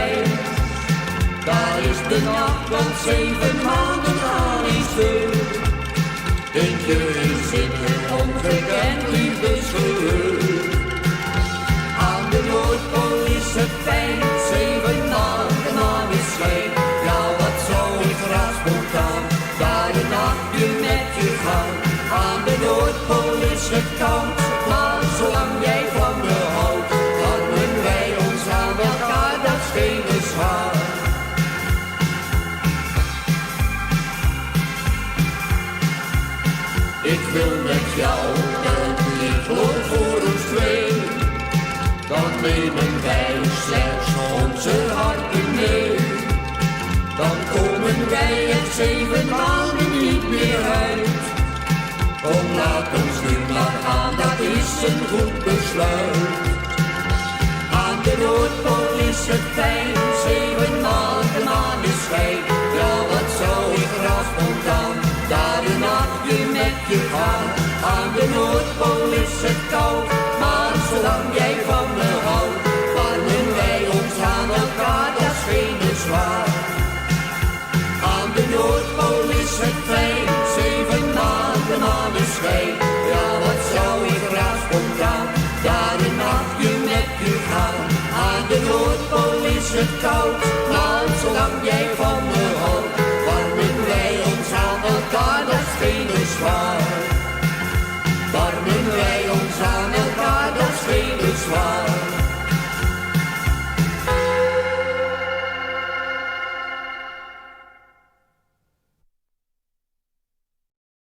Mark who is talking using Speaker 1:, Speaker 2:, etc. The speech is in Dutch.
Speaker 1: fijn. Daar is de nacht, want 7 maanden aan is stil. Denk je in zitten, ongekend liefdesgeluk. Aan de Noordpool is het fijn, 7 maanden aan is schijn. Ja, wat zou ik graag spontaan, daar een nachtje met je gaan. Aan de Noordpool is het koud, maar zolang jij van me houdt, hadden wij ons aan elkaar, dat is geen bezwaar. Ik wil met jou een liedloop voor ons twee. Dan nemen wij slechts onze harten mee. Dan komen wij er 7 maanden niet meer uit. Kom, laat ons nu maar gaan, dat is een goed besluit. Aan de Noordpool is het fijn, 7 maanden aan is schijn. Ja, wat zou ik graag spontaan, daar een nachtje met je gaan. Aan de Noordpool is het koud, maar zolang jij